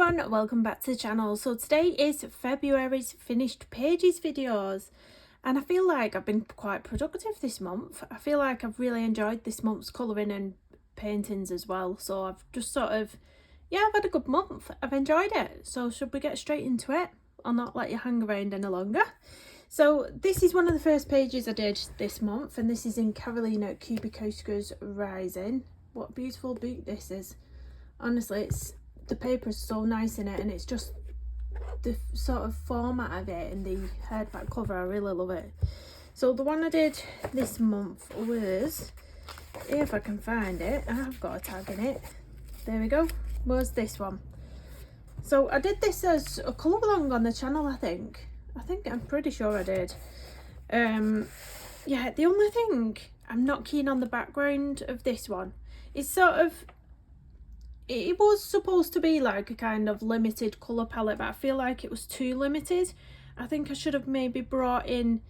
everyone, welcome back to the channel. So today is February's finished pages videos, and I feel like I've been quite productive this month. I feel like I've really enjoyed this month's colouring and paintings as well. So I've just I've had a good month. I've enjoyed it. So should we get straight into it? I'll not let you hang around any longer. So this is one of the first pages I did this month, and this is in Karolina Kubikowska's Rising. What a beautiful book this is. Honestly, the paper is so nice in it, and it's just the sort of format of it and the hardback cover. I really love it. So the one I did this month was, if I can find it, I've got a tag in it. There we go. Was this one. So I did this as a colour along on the channel, I think I'm pretty sure I did. Yeah, the only thing I'm not keen on the background of this one. It's it was supposed to be like a kind of limited colour palette, but I feel like it was too limited. I think I should have maybe brought in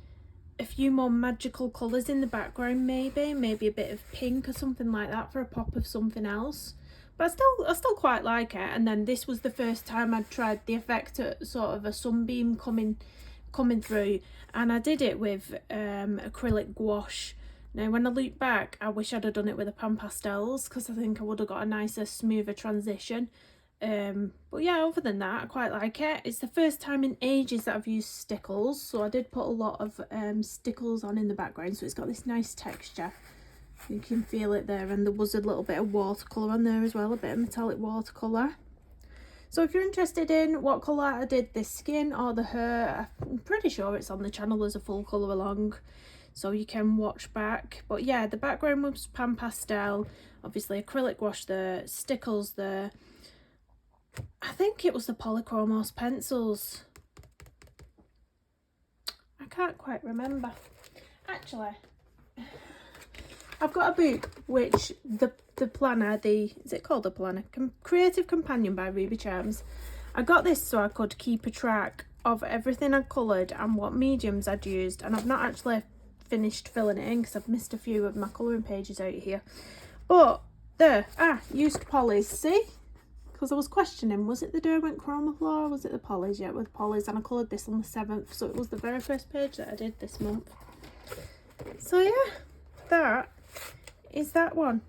a few more magical colours in the background, maybe a bit of pink or something like that for a pop of something else. But I still quite like it. And then this was the first time I'd tried the effect of sort of a sunbeam coming through, and I did it with acrylic gouache. Now when I look back, I wish I'd have done it with a Pan Pastels, because I think I would have got a nicer, smoother transition. But yeah, other than that, I quite like it. It's the first time in ages that I've used stickles, so I did put a lot of stickles on in the background, so it's got this nice texture. You can feel it there, and there was a little bit of watercolour on there as well, a bit of metallic watercolour. So if you're interested in what colour I did this skin or the hair, I'm pretty sure it's on the channel as a full colour along, so you can watch back. But yeah, the background was Pan Pastel, obviously acrylic gouache there, stickles there. I think it was the Polychromos pencils. I can't quite remember. Actually, I've got a book which the planner, is it called the planner? Creative Companion by Ruby Charms. I got this so I could keep a track of everything I'd coloured and what mediums I'd used, and I've not actually finished filling it in because I've missed a few of my colouring pages out here. But there, used polys, see? Because I was questioning, was it the Derwent Chromaflora or was it the polys? Yeah, with polys, and I coloured this on the 7th, so it was the very first page that I did this month. So yeah, that is that one.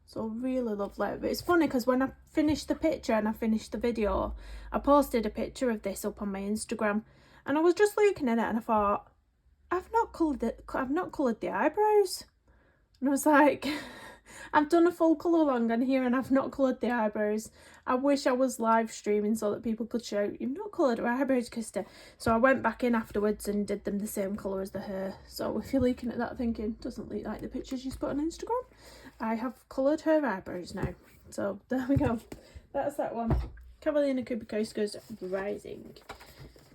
So really lovely. But it's funny because when I finished the picture and I finished the video, I posted a picture of this up on my Instagram, and I was just looking at it and I thought, I've not coloured the eyebrows. And I was like, I've done a full colour along on here and I've not coloured the eyebrows. I wish I was live streaming so that people could shout, you've not coloured her eyebrows, Krista. So I went back in afterwards and did them the same colour as the hair. So if you're looking at that thinking, doesn't look like the pictures she's put on Instagram, I have coloured her eyebrows now. So there we go. That's that one. Karolina Kubikowska's Rising.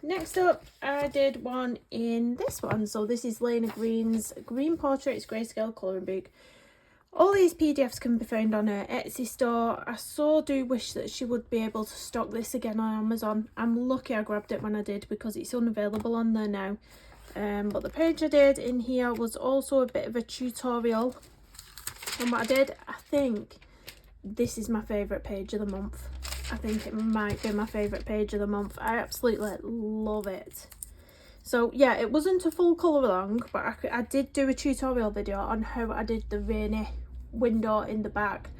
Next up, I did one in this one. So this is Lena Green's Green Portraits Grayscale Colouring Book. All these PDFs can be found on her Etsy store. I so do wish that she would be able to stock this again on Amazon. I'm lucky I grabbed it when I did because it's unavailable on there now. But the page I did in here was also a bit of a tutorial. And what I did, I think this is my favourite page of the month. I think it might be my favourite page of the month. I absolutely love it. So yeah, it wasn't a full colour along, but I did do a tutorial video on how I did the rainy window in the back.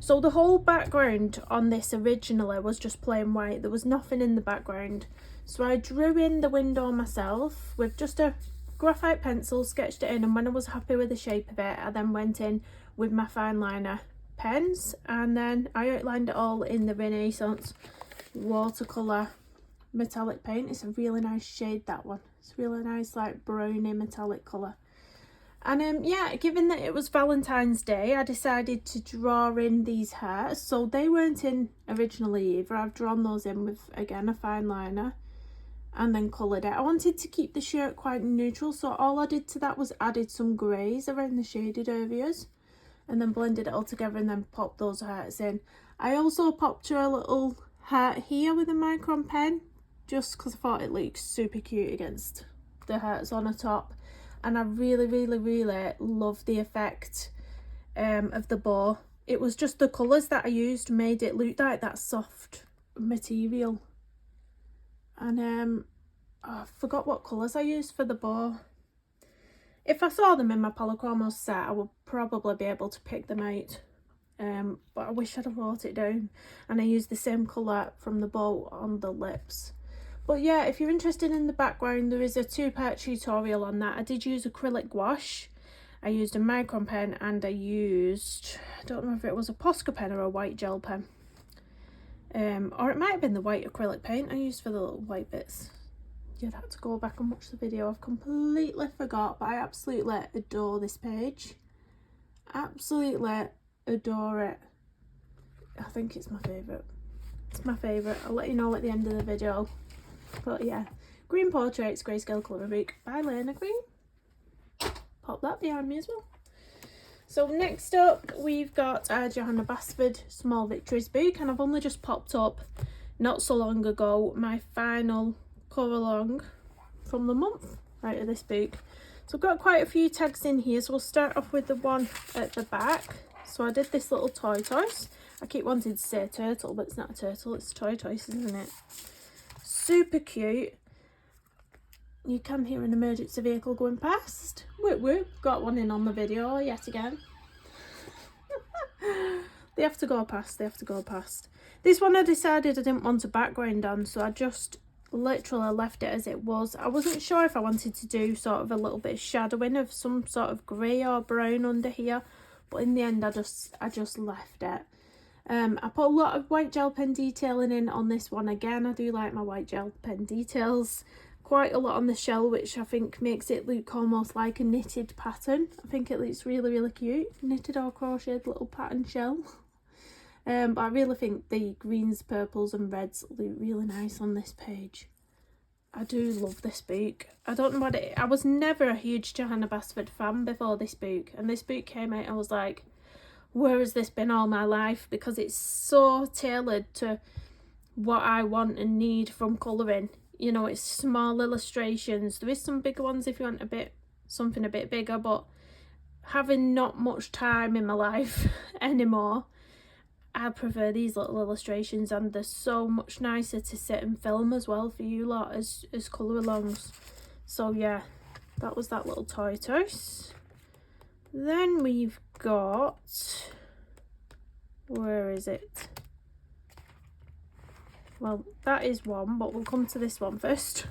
So the whole background on this originally was just plain white. There was nothing in the background. So I drew in the window myself with just a graphite pencil, sketched it in, and when I was happy with the shape of it, I then went in with my fine liner pens, and then I outlined it all in the Renaissance watercolour metallic paint. It's a really nice shade, that one. It's really nice, like browny metallic colour. And yeah, given that it was Valentine's Day, I decided to draw in these hearts. So they weren't in originally either. I've drawn those in with, again, a fine liner and then coloured it. I wanted to keep the shirt quite neutral, so all I did to that was added some greys around the shaded areas and then blended it all together and then popped those hearts in. I also popped her a little heart here with a micron pen, just because I thought it looked super cute against the hearts on the top. And I really love the effect of the bow. It was just the colours that I used made it look like that soft material. And I forgot what colours I used for the bow. If I saw them in my Polychromos set, I would probably be able to pick them out. But I wish I'd have wrote it down. And I used the same colour from the bow on the lips. But yeah, if you're interested in the background, there is a 2-part tutorial on that. I did use acrylic gouache. I used a micron pen, and I used, I don't know if it was a Posca pen or a white gel pen. Or it might have been the white acrylic paint I used for the little white bits. You'd have to go back and watch the video. I've completely forgot, but I absolutely adore this page. Absolutely adore it. I think it's my favourite. It's my favourite. I'll let you know at the end of the video. But yeah, Green Portraits, Grayscale Colouring Book by Lena Green. Pop that behind me as well. So next up, we've got Johanna Basford Small Victories book, and I've only just popped up not so long ago my final colour along from the month out of this book. So I've got quite a few tags in here, so we'll start off with the one at the back. So I did this little tortoise. I keep wanting to say turtle, but it's not a turtle, it's a tortoise, isn't it? Super cute. You can hear an emergency vehicle going past. Whoop whoop, got one in on the video yet again. They have to go past, they have to go past. This one I decided I didn't want a background on, so I just literally left it as it was. I wasn't sure if I wanted to do sort of a little bit of shadowing of some sort of grey or brown under here, but in the end I just left it. I put a lot of white gel pen detailing in on this one again. I do like my white gel pen details. Quite a lot on the shell, which I think makes it look almost like a knitted pattern. I think it looks really, really cute. Knitted or crocheted little pattern shell. But I really think the greens, purples and reds look really nice on this page. I do love this book. I don't know what it is. I was never a huge Johanna Basford fan before this book. And this book came out, I was like, where has this been all my life? Because it's so tailored to what I want and need from colouring. You know, it's small illustrations. There is some bigger ones if you want something a bit bigger, but having not much time in my life anymore, I prefer these little illustrations, and they're so much nicer to sit and film as well for you lot as colour alongs. So yeah, that was that little tortoise. Then we've got, where is it? Well, that is one, but we'll come to this one first.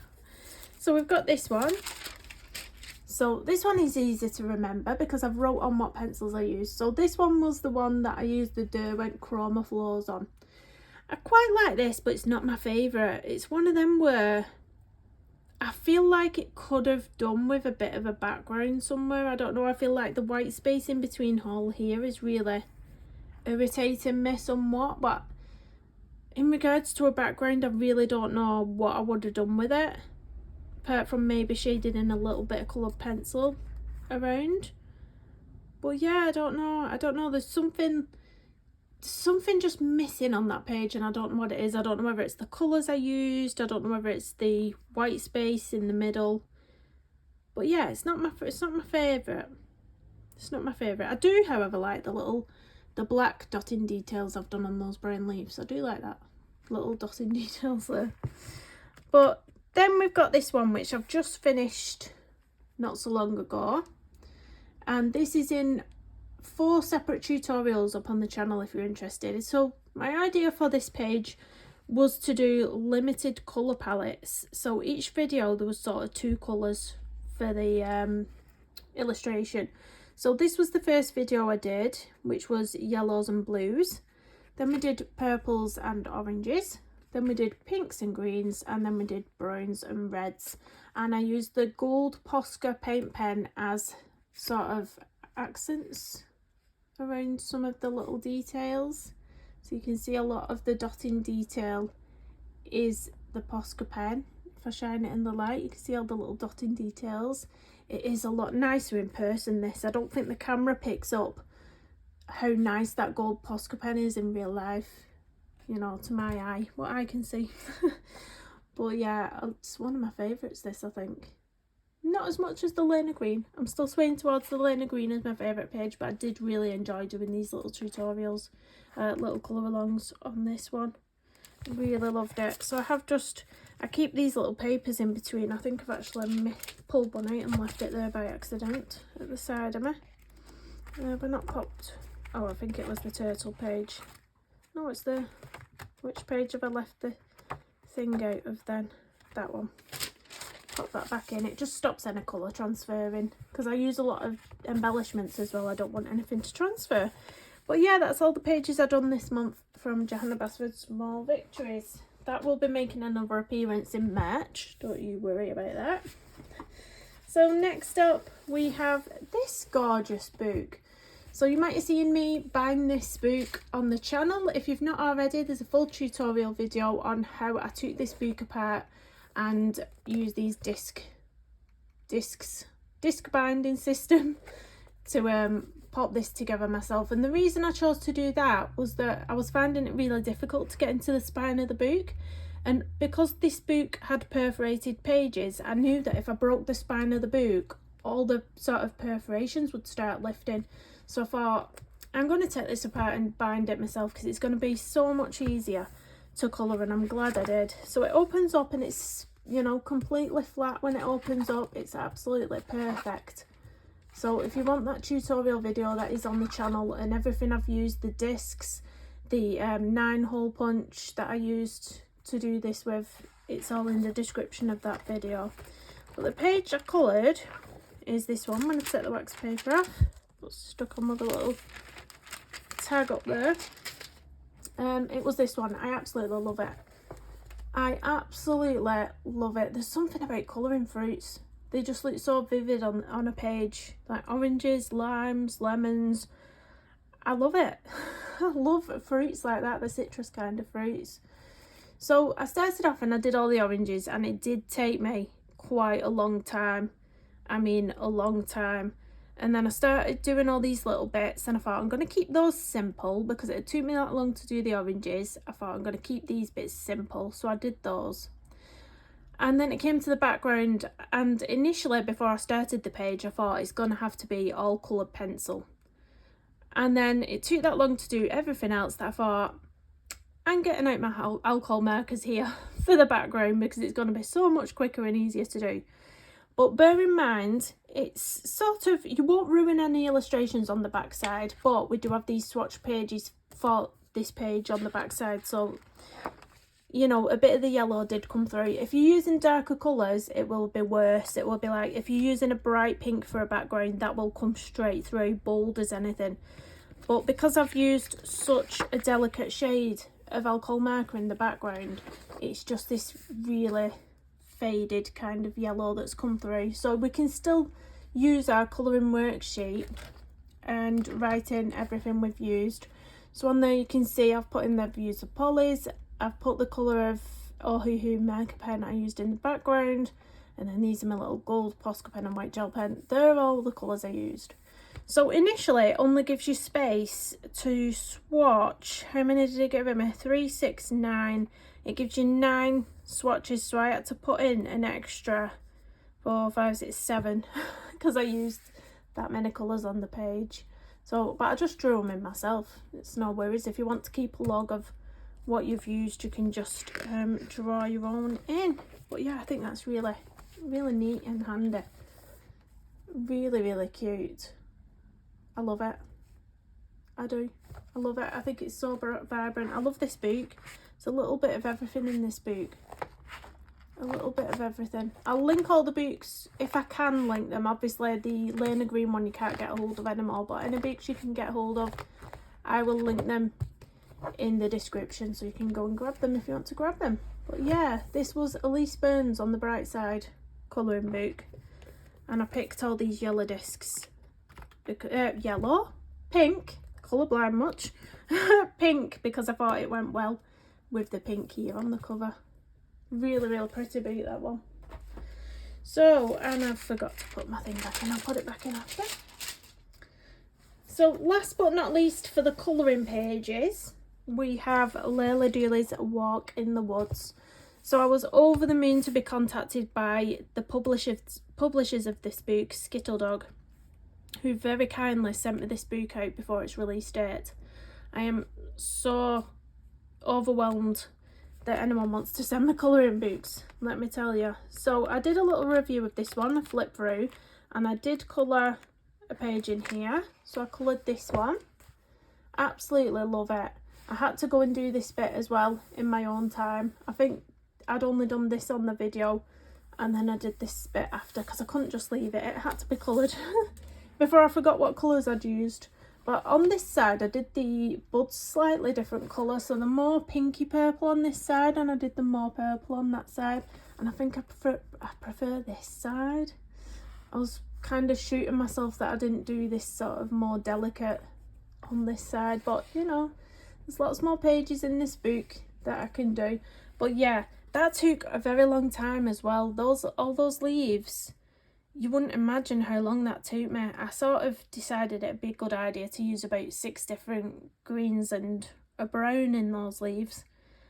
So we've got this one. So this one is easy to remember because I've wrote on what pencils I used. So this one was the one that I used the Derwent Chroma Flows on. I quite like this, but it's not my favourite. It's one of them where I feel like it could have done with a bit of a background somewhere. I don't know, I feel like the white space in between all here is really irritating me somewhat, but in regards to a background, I really don't know what I would have done with it, apart from maybe shading in a little bit of coloured pencil around. But yeah, I don't know, there's something just missing on that page, and I don't know what it is. I don't know whether it's the colours I used, I don't know whether it's the white space in the middle. But yeah, it's not my favourite. It's not my favourite. I do, however, like the black dotting details I've done on those brown leaves. I do like that. Little dotting details there. But then we've got this one, which I've just finished not so long ago. And this is in 4 separate tutorials up on the channel if you're interested. So my idea for this page was to do limited colour palettes. So each video there was sort of 2 colours for the illustration. So this was the first video I did, which was yellows and blues. Then we did purples and oranges. Then we did pinks and greens, and then we did browns and reds. And I used the gold Posca paint pen as sort of accents around some of the little details. So you can see a lot of the dotting detail is the Posca pen. If I shine it in the light, you can see all the little dotting details. It is a lot nicer in person, this. I don't think the camera picks up how nice that gold Posca pen is in real life, you know, to my eye, what I can see. But yeah, it's one of my favourites, this, I think. Not as much as the Lena Green. I'm still swaying towards the Lena Green as my favourite page, but I did really enjoy doing these little tutorials, little colour alongs on this one. Really loved it. So I keep these little papers in between. I think I've actually pulled one out and left it there by accident at the side of me. But not popped. Oh, I think it was the turtle page. No, it's the... Which page have I left the thing out of then? That one. Pop that back in. It just stops any colour transferring because I use a lot of embellishments as well. I don't want anything to transfer. But yeah, that's all the pages I've done this month from Johanna Basford's Small Victories. That will be making another appearance in March. Don't you worry about that. So next up we have this gorgeous book. So you might have seen me buying this book on the channel. If you've not already, there's a full tutorial video on how I took this book apart and used these disc binding system to pop this together myself. And the reason I chose to do that was that I was finding it really difficult to get into the spine of the book, and because this book had perforated pages, I knew that if I broke the spine of the book, all the sort of perforations would start lifting. So I thought, I'm going to take this apart and bind it myself because it's going to be so much easier to colour, and I'm glad I did. So it opens up and it's, you know, completely flat when it opens up. It's absolutely perfect. So if you want that tutorial video, that is on the channel, and everything I've used, the discs, the 9-hole punch that I used to do this with, it's all in the description of that video. But the page I coloured is this one. I'm going to take the wax paper off. It's stuck on with a little tag up there. It was this one. I absolutely love it. I absolutely love it. There's something about colouring fruits. They just look so vivid on a page. Like oranges, limes, lemons. I love it. I love fruits like that, the citrus kind of fruits. So I started off and I did all the oranges, and it did take me quite a long time. I mean, a long time. And then I started doing all these little bits, and I thought I'm going to keep those simple because it took me that long to do the oranges. I thought I'm going to keep these bits simple, so I did those. And then it came to the background, and initially before I started the page I thought it's going to have to be all coloured pencil. And then it took that long to do everything else that I thought, I'm getting out my alcohol markers here for the background because it's going to be so much quicker and easier to do. But bear in mind, it's sort of, you won't ruin any illustrations on the back side, but we do have these swatch pages for this page on the back side, so, you know, a bit of the yellow did come through. If you're using darker colours, it will be worse. It will be like, if you're using a bright pink for a background, that will come straight through, bold as anything. But because I've used such a delicate shade of alcohol marker in the background, it's just this really faded kind of yellow that's come through. So we can still use our colouring worksheet and write in everything we've used. So on there you can see I've put in the views of Polly's, I've put the colour of Ohuhu marker pen I used in the background, and then these are my little gold Posca pen and white gel pen. They're all the colours I used. So initially it only gives you space to swatch, how many did it give me? 3, 6, 9. It gives you 9 swatches, so I had to put in an extra 4, 5, 6, 7 because I used that many colours on the page. So, but I just drew them in myself. It's no worries. If you want to keep a log of what you've used, you can just draw your own in. But yeah, I think that's really, really neat and handy. Really, really cute. I love it. I do. I love it. I think it's so vibrant. I love this book. It's a little bit of everything in this book. A little bit of everything. I'll link all the books if I can link them. Obviously the Lena Green one you can't get a hold of anymore, but any books you can get hold of, I will link them in the description so you can go and grab them if you want to grab them. But yeah, this was Elise Burns on the Bright Side colouring book, and I picked all these yellow discs. Yellow, pink, colourblind much, pink, because I thought it went well with the pink here on the cover. Really, really pretty book, that one. So, and I forgot to put my thing back in. I'll put it back in after. So, last but not least for the colouring pages, we have Layla Dooley's Walk in the Woods. So I was over the moon to be contacted by the publishers of this book, Skittle Dog, who very kindly sent me this book out before its release date. I am so overwhelmed that anyone wants to send me colouring books, let me tell you. So I did a little review of this one, a flip through, and I did colour a page in here. So I coloured this one. Absolutely love it. I had to go and do this bit as well in my own time. I think I'd only done this on the video, and then I did this bit after because I couldn't just leave it. It had to be coloured before I forgot what colours I'd used. But on this side I did the buds slightly different colour, so the more pinky purple on this side, and I did the more purple on that side. And I think I prefer this side. I was kind of shooting myself that I didn't do this sort of more delicate on this side, but you know, there's lots more pages in this book that I can do. But yeah, that took a very long time as well. All those leaves, you wouldn't imagine how long that took me. I sort of decided it'd be a good idea to use about 6 different greens and a brown in those leaves.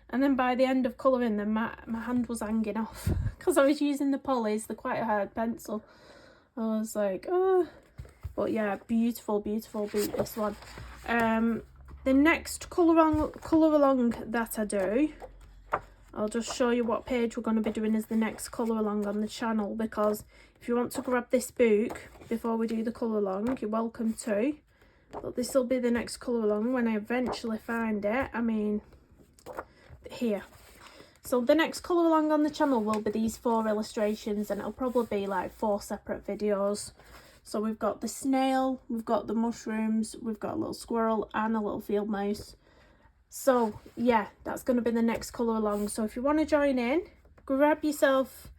And then by the end of colouring them, my hand was hanging off because I was using the polys, the quite a hard pencil. I was like, oh. But yeah, beautiful, beautiful book, this one. The next colour along that I do, I'll just show you what page we're going to be doing as the next colour along on the channel, because if you want to grab this book before we do the colour along, you're welcome to. But this will be the next colour along when I eventually find it. I mean, here. So the next colour along on the channel will be these 4 illustrations, and it'll probably be like 4 separate videos. So we've got the snail, we've got the mushrooms, we've got a little squirrel and a little field mouse. So yeah, that's going to be the next colour along. So if you want to join in, grab yourself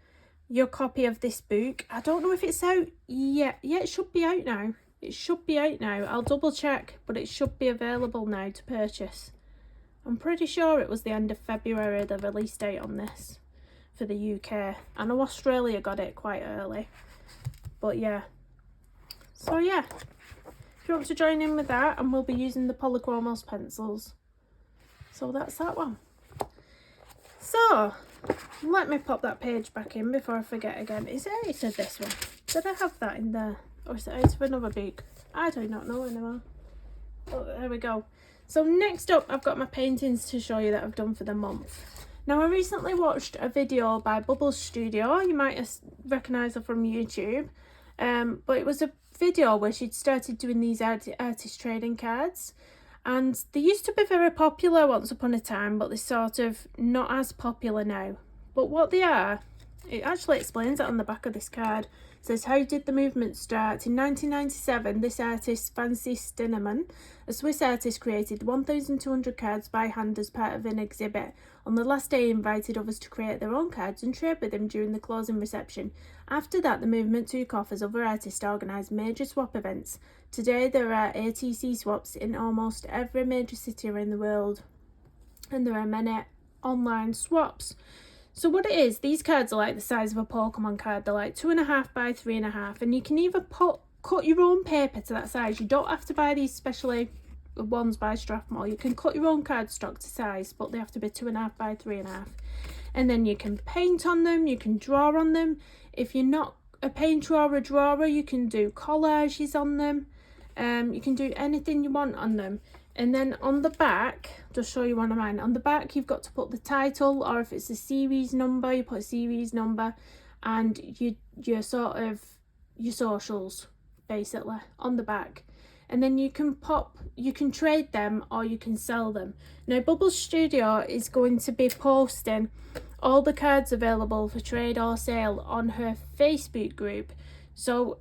your copy of this book. I don't know if it's out yet. Yeah, it should be out now. It should be out now. I'll double check, but it should be available now to purchase. I'm pretty sure it was the end of February, the release date on this for the UK. I know Australia got it quite early, but yeah. So yeah, if you want to join in with that, and we'll be using the Polychromos pencils. So that's that one. So let me pop that page back in before I forget again. Is it out of this one? Did I have that in there? Or is it out of another book? I do not know anymore. Oh, there we go. So next up, I've got my paintings to show you that I've done for the month. Now, I recently watched a video by Bubbles Studio. You might recognise her from YouTube. But it was a video where she'd started doing these artist trading cards, and they used to be very popular once upon a time, but they're sort of not as popular now. But what they are, it actually explains it on the back of this card. It says, how did the movement start? In 1997, this artist, Francis Stinnemann, a Swiss artist, created 1,200 cards by hand as part of an exhibit. On the last day, he invited others to create their own cards and trade with him during the closing reception. After that, the movement took off as other artists organised major swap events. Today, there are ATC swaps in almost every major city around the world, and there are many online swaps. So what it is, these cards are like the size of a Pokemon card. They're like 2.5 by 3.5, and you can either cut your own paper to that size. You don't have to buy these specially ones by Strathmore. You can cut your own cardstock to size, but they have to be 2.5 by 3.5. And then you can paint on them, you can draw on them. If you're not a painter or a drawer, you can do collages on them. You can do anything you want on them. And then on the back, just show you one of mine. On the back, you've got to put the title, or if it's a series number, you put a series number, and your sort of your socials, basically, on the back. And then you can trade them or you can sell them. Now, Bubbles Studio is going to be posting all the cards available for trade or sale on her Facebook group. So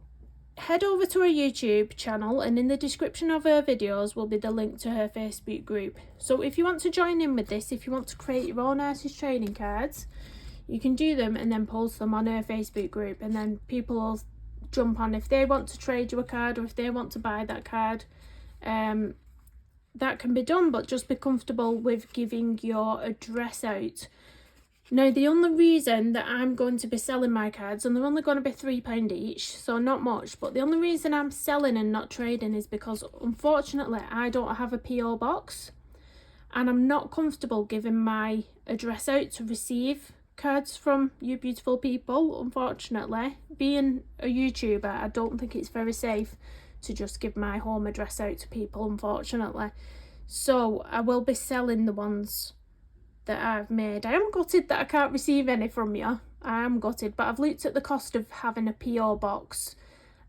head over to her YouTube channel, and in the description of her videos will be the link to her Facebook group. So if you want to join in with this, if you want to create your own artist trading cards, you can do them and then post them on her Facebook group, and then people will jump on if they want to trade you a card, or if they want to buy that card. That can be done, but just be comfortable with giving your address out. Now, the only reason that I'm going to be selling my cards, and they're only going to be £3 each, so not much, but the only reason I'm selling and not trading is because, unfortunately, I don't have a PO box, and I'm not comfortable giving my address out to receive cards from you beautiful people. Unfortunately, being a YouTuber, I don't think it's very safe to just give my home address out to people, unfortunately. So I will be selling the ones that I've made. I am gutted that I can't receive any from you. I am gutted, but I've looked at the cost of having a PO box,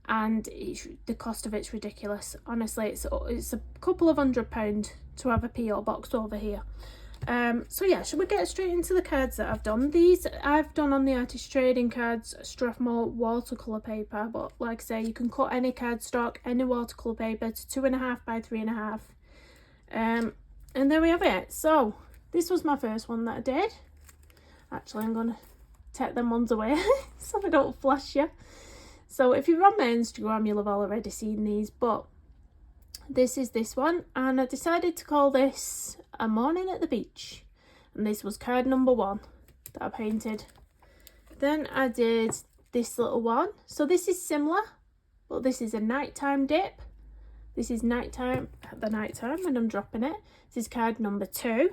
and the cost of it's ridiculous. Honestly, it's a couple of £100 to have a PO box over here. So yeah, should we get straight into the cards that I've done? These I've done on the Artist Trading Cards Strathmore watercolour paper, but like I say, you can cut any cardstock, any watercolour paper to 2.5 by 3.5. And there we have it. So this was my first one that I did. Actually, I'm gonna take them ones away so I don't flash you. So if you're on my Instagram, you'll have already seen these, but this is this one, and I decided to call this A Morning at the Beach, and this was card number 1 that I painted. Then I did this little one. So this is similar, but this is a nighttime dip. This is nighttime at the nighttime when I'm dropping it. This is card number 2.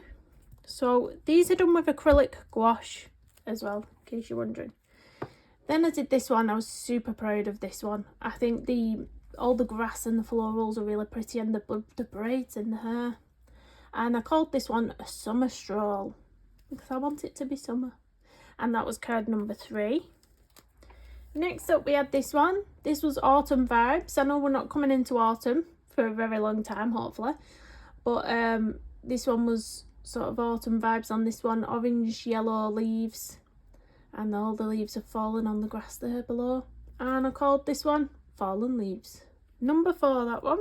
So these are done with acrylic gouache as well, in case you're wondering. Then I did this one. I was super proud of this one. I think all the grass and the florals are really pretty, and the braids in the hair. And I called this one A Summer Stroll because I want it to be summer. And that was card number 3. Next up we had this one. This was Autumn Vibes. I know we're not coming into autumn for a very long time, hopefully. But this one was sort of autumn vibes on this one. Orange, yellow leaves. And all the leaves have fallen on the grass there below. And I called this one Fallen Leaves. Number 4, that one.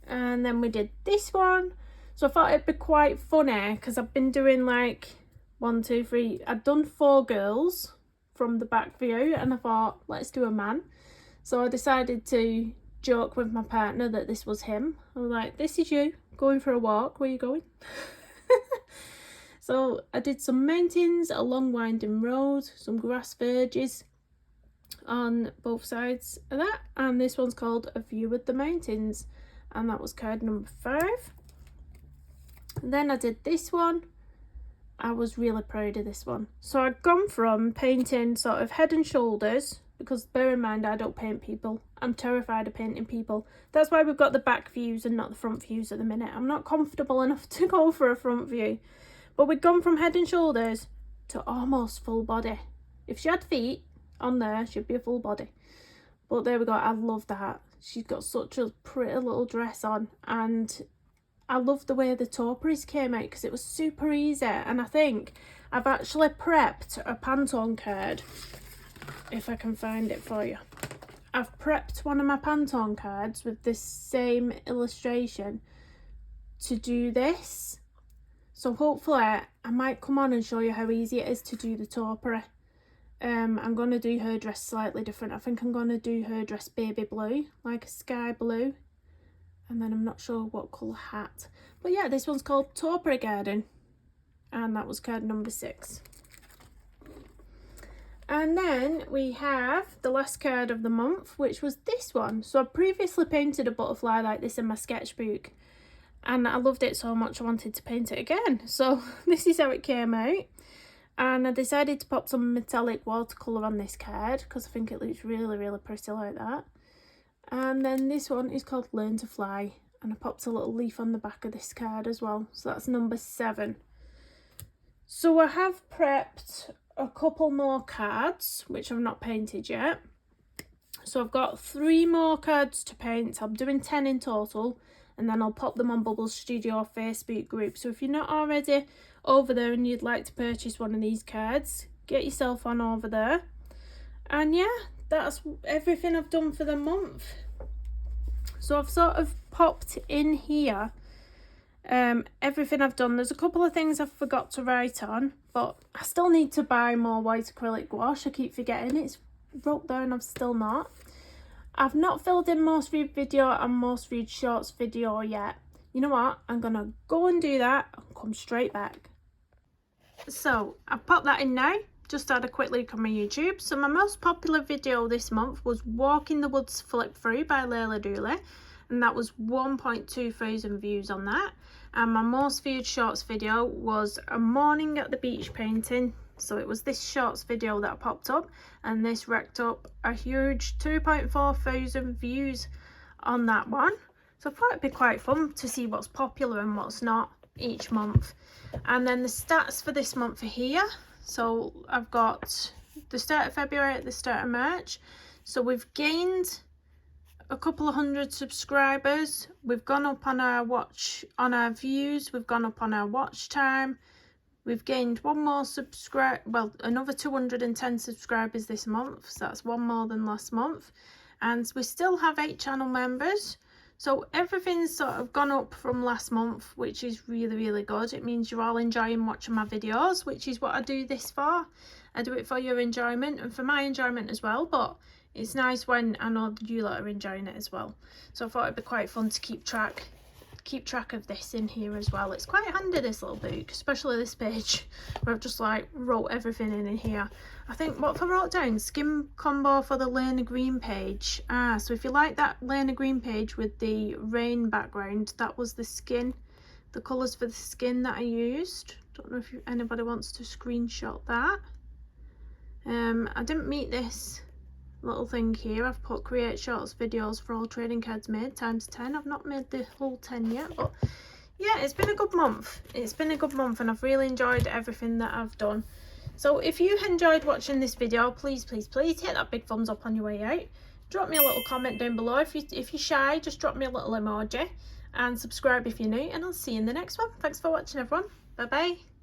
And then we did this one. So I thought it'd be quite funny because I've been doing like 1, 2, 3. I'd done 4 girls from the back view, and I thought, let's do a man. So I decided to joke with my partner that this was him. I was like, this is you going for a walk. Where are you going? So I did some mountains, a long winding road, some grass verges on both sides of that, and this one's called A View of the Mountains, and that was card number 5. And then I did this one. I was really proud of this one. So I'd gone from painting sort of head and shoulders, because bear in mind I don't paint people. I'm terrified of painting people. That's why we've got the back views and not the front views at the minute. I'm not comfortable enough to go for a front view. But we'd gone from head and shoulders to almost full body. If she had feet on there, she'd be a full body. But there we go. I love that. She's got such a pretty little dress on, and I love the way the tauperies came out because it was super easy. And I think I've actually prepped a Pantone card, if I can find it for you. I've prepped one of my Pantone cards with this same illustration to do this. So hopefully I might come on and show you how easy it is to do the taupery. I'm going to do her dress slightly different. I think I'm going to do her dress baby blue, like a sky blue. And then I'm not sure what colour hat. But yeah, this one's called Taupery Garden. And that was card number 6. And then we have the last card of the month, which was this one. So I previously painted a butterfly like this in my sketchbook, and I loved it so much I wanted to paint it again. So this is how it came out. And I decided to pop some metallic watercolour on this card because I think it looks really, really pretty like that. And then this one is called Learn to Fly, and I popped a little leaf on the back of this card as well. So that's number 7. So I have prepped a couple more cards, which I've not painted yet. So I've got 3 more cards to paint. I'm doing 10 in total, and then I'll pop them on Bubbles Studio Facebook group. So if you're not already over there and you'd like to purchase one of these cards, get yourself on over there. And yeah, that's everything I've done for the month. So I've sort of popped in here everything I've done. There's a couple of things I forgot to write on, but I still need to buy more white acrylic gouache. I keep forgetting. It's wrote down, I've still not. I've not filled in most viewed video and most viewed shorts video yet. You know what? I'm going to go and do that and come straight back. So I've popped that in now. Just had a quick look on my YouTube. So my most popular video this month was Walk in the Woods Flip Through by Layla Dooley. And that was 1.2 thousand views on that. And my most viewed shorts video was A Morning at the Beach painting. So it was this shorts video that popped up, and this racked up a huge 2.4 thousand views on that one. So I thought it'd be quite fun to see what's popular and what's not. each month. And then the stats for this month are here. So I've got the start of February at the start of March. So we've gained a couple of hundred subscribers. We've gone up on our views. We've gone up on our watch time. We've gained one more another 210 subscribers this month. So that's one more than last month. And we still have 8 channel members. So everything's sort of gone up from last month, which is really, really good. It means you're all enjoying watching my videos, which is what I do this for. I do it for your enjoyment and for my enjoyment as well, but it's nice when I know that you lot are enjoying it as well. So I thought it'd be quite fun to keep track of this in here as well. It's quite handy, this little book, especially this page where I've just like wrote everything in here. I think, what have I wrote down? Skin combo for the Lena Green page. So if you like that Lena Green page with the rain background, that was the colours for the skin that I used. Don't know if anybody wants to screenshot that. I didn't meet this little thing here. I've put create shorts videos for all trading cards made ×10. I've not made the whole 10 yet, but yeah, it's been a good month. It's been a good month and I've really enjoyed everything that I've done. So if you enjoyed watching this video, please hit that big thumbs up on your way out. Drop me a little comment down below. If you're shy, just drop me a little emoji and subscribe if you're new, and I'll see you in the next one. Thanks for watching, everyone. Bye bye.